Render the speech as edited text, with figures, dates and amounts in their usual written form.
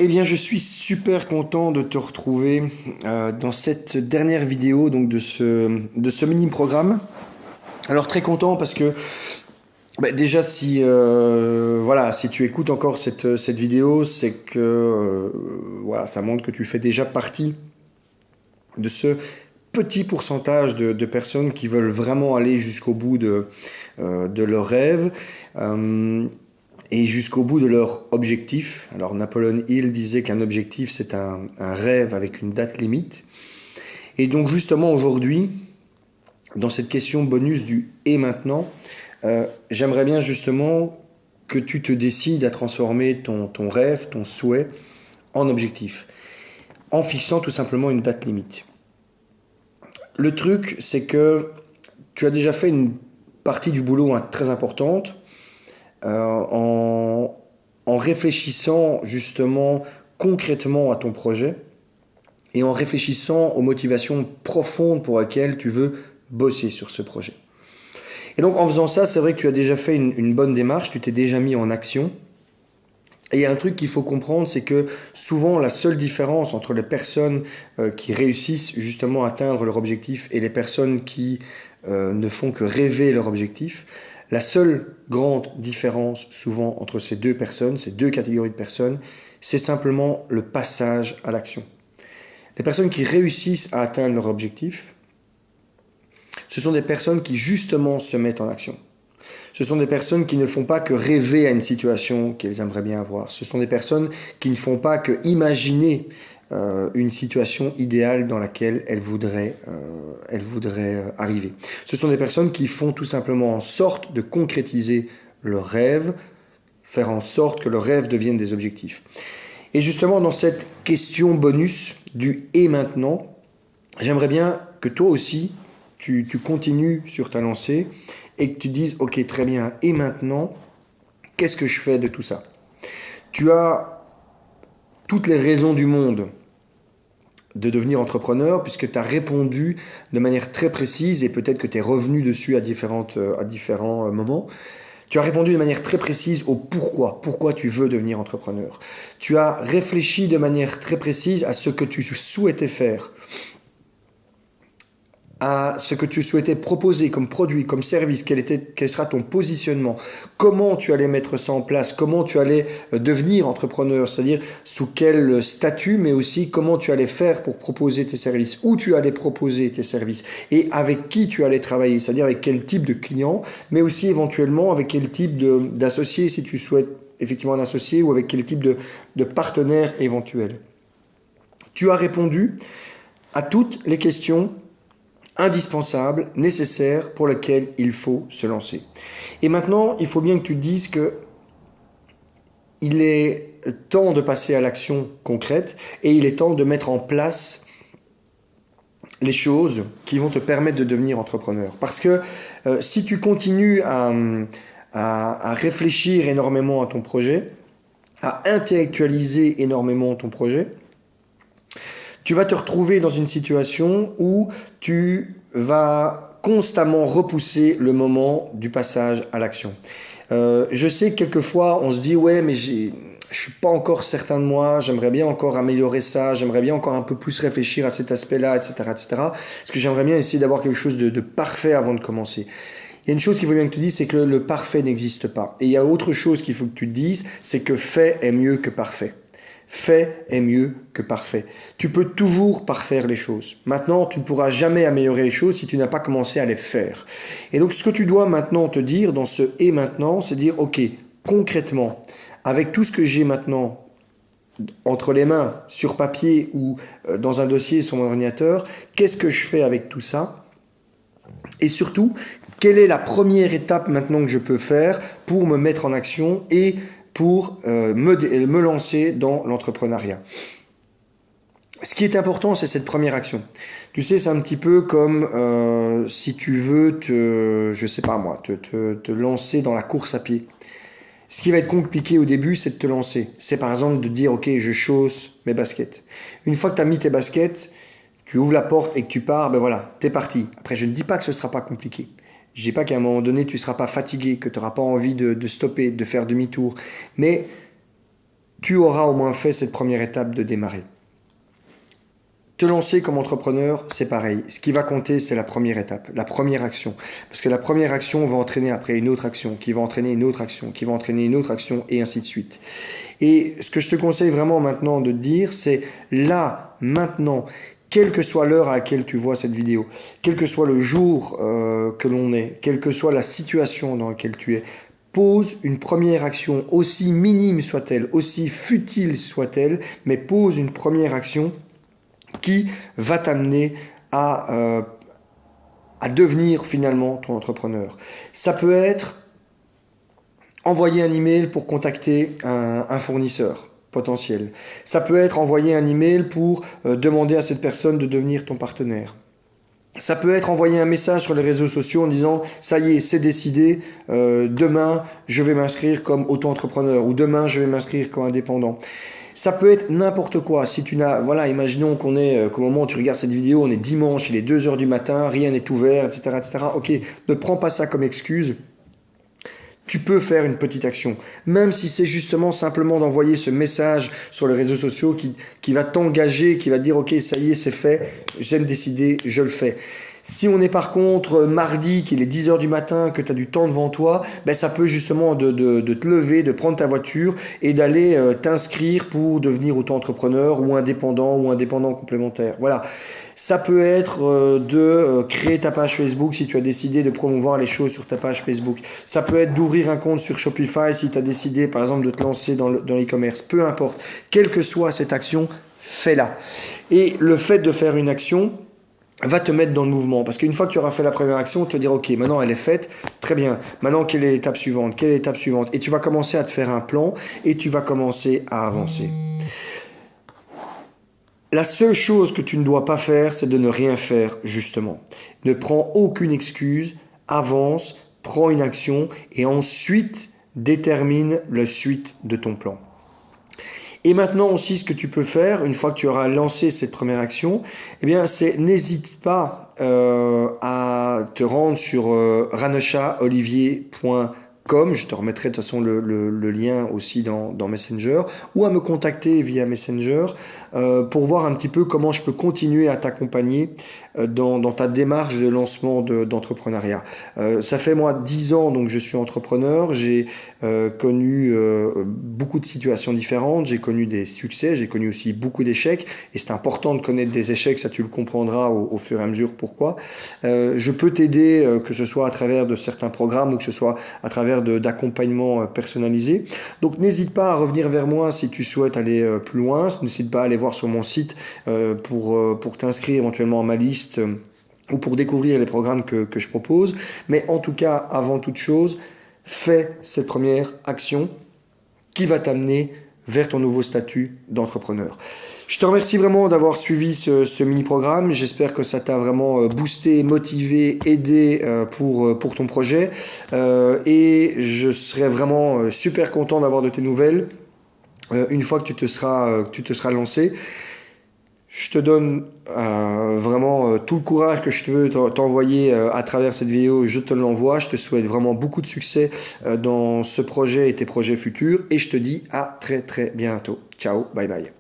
Eh bien, je suis super content de te retrouver dans cette dernière vidéo donc de ce mini-programme. Alors très content parce que déjà si tu écoutes encore cette vidéo, c'est que voilà, ça montre que tu fais déjà partie de ce petit pourcentage de personnes qui veulent vraiment aller jusqu'au bout de leurs rêves. Et jusqu'au bout de leur objectif. Alors Napoleon Hill disait qu'un objectif c'est un rêve avec une date limite. Et donc justement aujourd'hui, dans cette question bonus du « et maintenant », j'aimerais bien justement que tu te décides à transformer ton rêve, ton souhait en objectif, en fixant tout simplement une date limite. Le truc c'est que tu as déjà fait une partie du boulot très importante, en réfléchissant justement concrètement à ton projet et en réfléchissant aux motivations profondes pour lesquelles tu veux bosser sur ce projet. Et donc en faisant ça, c'est vrai que tu as déjà fait une bonne démarche, tu t'es déjà mis en action. Et il y a un truc qu'il faut comprendre, c'est que souvent la seule différence entre les personnes qui réussissent justement à atteindre leur objectif et les personnes qui ne font que rêver leur objectif, la seule grande différence souvent entre ces deux personnes, ces deux catégories de personnes, c'est simplement le passage à l'action. Les personnes qui réussissent à atteindre leur objectif, ce sont des personnes qui justement se mettent en action. Ce sont des personnes qui ne font pas que rêver à une situation qu'elles aimeraient bien avoir. Ce sont des personnes qui ne font pas que imaginer une situation idéale dans laquelle elles voudraient arriver. Ce sont des personnes qui font tout simplement en sorte de concrétiser leurs rêves, faire en sorte que leurs rêves deviennent des objectifs. Et justement, dans cette question bonus du « et maintenant », j'aimerais bien que toi aussi, tu continues sur ta lancée et que tu dises « Ok, très bien, et maintenant, qu'est-ce que je fais de tout ça ?» Tu as toutes les raisons du monde de devenir entrepreneur puisque tu as répondu de manière très précise et peut-être que tu es revenu dessus à différents moments. Tu as répondu de manière très précise au pourquoi tu veux devenir entrepreneur. Tu as réfléchi de manière très précise à ce que tu souhaitais faire, à ce que tu souhaitais proposer comme produit, comme service, quel sera ton positionnement, comment tu allais mettre ça en place, comment tu allais devenir entrepreneur, c'est-à-dire sous quel statut, mais aussi comment tu allais faire pour proposer tes services, où tu allais proposer tes services et avec qui tu allais travailler, c'est-à-dire avec quel type de client, mais aussi éventuellement avec quel type d'associé si tu souhaites effectivement un associé ou avec quel type de partenaire éventuel. Tu as répondu à toutes les questions indispensable, nécessaire, pour lequel il faut se lancer. Et maintenant, il faut bien que tu te dises que il est temps de passer à l'action concrète et il est temps de mettre en place les choses qui vont te permettre de devenir entrepreneur. Parce que si tu continues à réfléchir énormément à ton projet, à intellectualiser énormément ton projet, tu vas te retrouver dans une situation où tu vas constamment repousser le moment du passage à l'action. Je sais que quelquefois on se dit « ouais mais je suis pas encore certain de moi, j'aimerais bien encore améliorer ça, j'aimerais bien encore un peu plus réfléchir à cet aspect-là, etc. etc. Parce que j'aimerais bien essayer d'avoir quelque chose de parfait avant de commencer. » Il y a une chose qu'il faut bien que tu dises, c'est que le parfait n'existe pas. Et il y a autre chose qu'il faut que tu te dises, c'est que fait est mieux que parfait. Fait est mieux que parfait. Tu peux toujours parfaire les choses. Maintenant, tu ne pourras jamais améliorer les choses si tu n'as pas commencé à les faire. Et donc, ce que tu dois maintenant te dire dans ce « et maintenant », c'est dire « Ok, concrètement, avec tout ce que j'ai maintenant entre les mains, sur papier ou dans un dossier sur mon ordinateur, qu'est-ce que je fais avec tout ça ? Et surtout, quelle est la première étape maintenant que je peux faire pour me mettre en action et pour me lancer dans l'entrepreneuriat. Ce qui est important, c'est cette première action. Tu sais, c'est un petit peu comme si tu veux te lancer dans la course à pied. Ce qui va être compliqué au début, c'est de te lancer. C'est par exemple de dire, ok, je chausse mes baskets. Une fois que tu as mis tes baskets, tu ouvres la porte et que tu pars, ben voilà, t'es parti. Après, je ne dis pas que ce ne sera pas compliqué. Je ne dis pas qu'à un moment donné, tu ne seras pas fatigué, que tu n'auras pas envie de stopper, de faire demi-tour. Mais tu auras au moins fait cette première étape de démarrer. Te lancer comme entrepreneur, c'est pareil. Ce qui va compter, c'est la première étape, la première action. Parce que la première action va entraîner après une autre action, qui va entraîner une autre action, qui va entraîner une autre action, et ainsi de suite. Et ce que je te conseille vraiment maintenant de te dire, c'est là, maintenant, quelle que soit l'heure à laquelle tu vois cette vidéo, quel que soit le jour que l'on est, quelle que soit la situation dans laquelle tu es, pose une première action, aussi minime soit-elle, aussi futile soit-elle, mais pose une première action qui va t'amener à devenir finalement ton entrepreneur. Ça peut être envoyer un email pour contacter un fournisseur potentiel. Ça peut être envoyer un email pour demander à cette personne de devenir ton partenaire. Ça peut être envoyer un message sur les réseaux sociaux en disant « ça y est, c'est décidé, demain je vais m'inscrire comme auto-entrepreneur » ou « demain je vais m'inscrire comme indépendant ». Ça peut être n'importe quoi. Si tu n'as, voilà, imaginons qu'au moment où tu regardes cette vidéo, on est dimanche, il est 2 heures du matin, rien n'est ouvert, etc., etc. Ok, ne prends pas ça comme excuse. Tu peux faire une petite action, même si c'est justement simplement d'envoyer ce message sur les réseaux sociaux qui va t'engager, qui va te dire ok, ça y est, c'est fait, j'aime décider, je le fais. Si on est par contre mardi, qu'il est 10 heures du matin, que tu as du temps devant toi, ben ça peut justement de te lever, de prendre ta voiture et d'aller t'inscrire pour devenir auto-entrepreneur ou indépendant complémentaire. Voilà. Ça peut être de créer ta page Facebook si tu as décidé de promouvoir les choses sur ta page Facebook. Ça peut être d'ouvrir un compte sur Shopify si tu as décidé par exemple de te lancer dans l'e-commerce. Peu importe. Quelle que soit cette action, fais-la. Et le fait de faire une action va te mettre dans le mouvement. Parce qu'une fois que tu auras fait la première action, tu te dire, ok, maintenant elle est faite, très bien. Maintenant, quelle est l'étape suivante? Quelle est l'étape suivante? Et tu vas commencer à te faire un plan et tu vas commencer à avancer. La seule chose que tu ne dois pas faire, c'est de ne rien faire, justement. Ne prends aucune excuse, avance, prends une action et ensuite détermine la suite de ton plan. Et maintenant aussi, ce que tu peux faire, une fois que tu auras lancé cette première action, eh bien, c'est n'hésite pas à te rendre sur ranoshaolivier.com. Je te remettrai de toute façon le lien aussi dans Messenger, ou à me contacter via Messenger pour voir un petit peu comment je peux continuer à t'accompagner dans ta démarche de lancement d'entrepreneuriat. Ça fait moi 10 ans donc je suis entrepreneur, j'ai connu beaucoup de situations différentes, j'ai connu des succès, j'ai connu aussi beaucoup d'échecs, et c'est important de connaître des échecs, ça tu le comprendras au fur et à mesure pourquoi. Je peux t'aider, que ce soit à travers de certains programmes ou que ce soit à travers d'accompagnement personnalisé. Donc n'hésite pas à revenir vers moi si tu souhaites aller plus loin, n'hésite pas à aller voir sur mon site pour t'inscrire éventuellement à ma liste ou pour découvrir les programmes que je propose. Mais en tout cas, avant toute chose, fais cette première action qui va t'amener vers ton nouveau statut d'entrepreneur. Je te remercie vraiment d'avoir suivi ce mini-programme. J'espère que ça t'a vraiment boosté, motivé, aidé pour ton projet. Et je serais vraiment super content d'avoir de tes nouvelles une fois que tu te seras lancé. Je te donne vraiment tout le courage que je veux t'envoyer à travers cette vidéo, je te l'envoie. Je te souhaite vraiment beaucoup de succès dans ce projet et tes projets futurs. Et je te dis à très très bientôt. Ciao, bye bye.